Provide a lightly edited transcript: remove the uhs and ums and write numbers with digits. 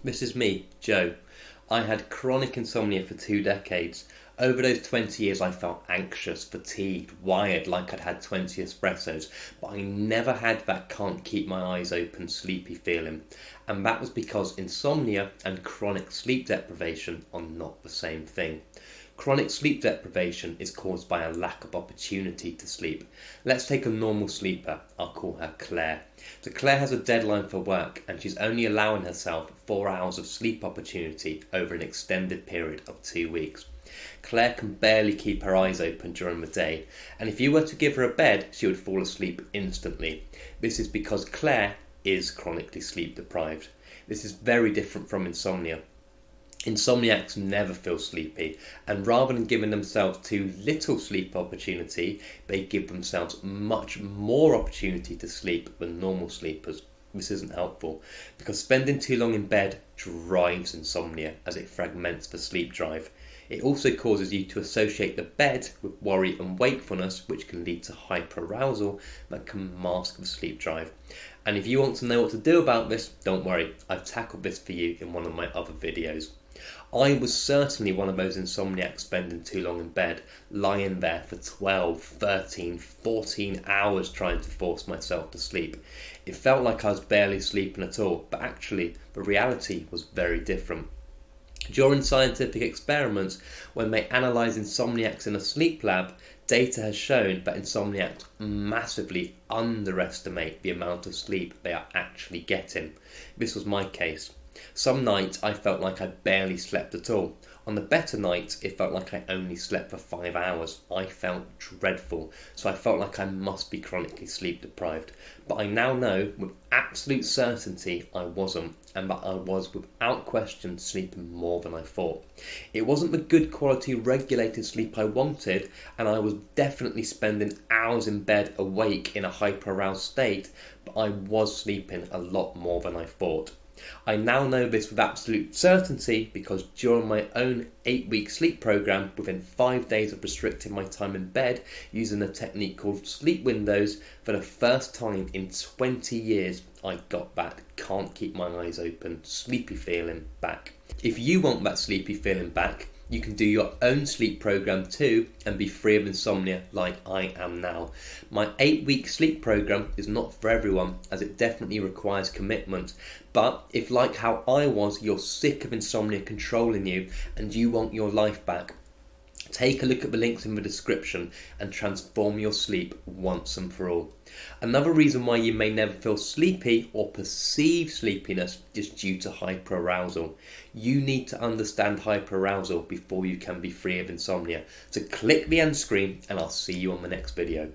This is me, Joe. I had chronic insomnia for 2 decades. Over those 20 years I felt anxious, fatigued, wired like I'd had 20 espressos, but I never had that can't keep my eyes open sleepy feeling. And that was because insomnia and chronic sleep deprivation are not the same thing. Chronic sleep deprivation is caused by a lack of opportunity to sleep. Let's take a normal sleeper. I'll call her Claire. So Claire has a deadline for work and she's only allowing herself 4 hours of sleep opportunity over an extended period of 2 weeks. Claire can barely keep her eyes open during the day, and if you were to give her a bed, she would fall asleep instantly. This is because Claire is chronically sleep deprived. This is very different from insomnia. Insomniacs never feel sleepy, and rather than giving themselves too little sleep opportunity, they give themselves much more opportunity to sleep than normal sleepers. This isn't helpful, because spending too long in bed drives insomnia as it fragments the sleep drive. It also causes you to associate the bed with worry and wakefulness, which can lead to hyperarousal that can mask the sleep drive. And if you want to know what to do about this, don't worry, I've tackled this for you in one of my other videos. I was certainly one of those insomniacs spending too long in bed, lying there for 12, 13, 14 hours trying to force myself to sleep. It felt like I was barely sleeping at all, but actually the reality was very different. During scientific experiments, when they analysed insomniacs in a sleep lab, data has shown that insomniacs massively underestimate the amount of sleep they are actually getting. This was my case. Some nights I felt like I barely slept at all. On the better nights, it felt like I only slept for 5 hours. I felt dreadful, so I felt like I must be chronically sleep deprived. But I now know with absolute certainty I wasn't, and that I was without question sleeping more than I thought. It wasn't the good quality regulated sleep I wanted, and I was definitely spending hours in bed awake in a hyper-aroused state, but I was sleeping a lot more than I thought. I now know this with absolute certainty because during my own 8-week sleep program, within 5 days of restricting my time in bed using a technique called sleep windows, for the first time in 20 years, I got that can't keep my eyes open sleepy feeling back. If you want that sleepy feeling back, you can do your own sleep program too and be free of insomnia like I am now. My 8-week sleep program is not for everyone as it definitely requires commitment. But if, like how I was, you're sick of insomnia controlling you and you want your life back, take a look at the links in the description and transform your sleep once and for all. Another reason why you may never feel sleepy or perceive sleepiness is due to hyperarousal. You need to understand hyperarousal before you can be free of insomnia. So click the end screen and I'll see you on the next video.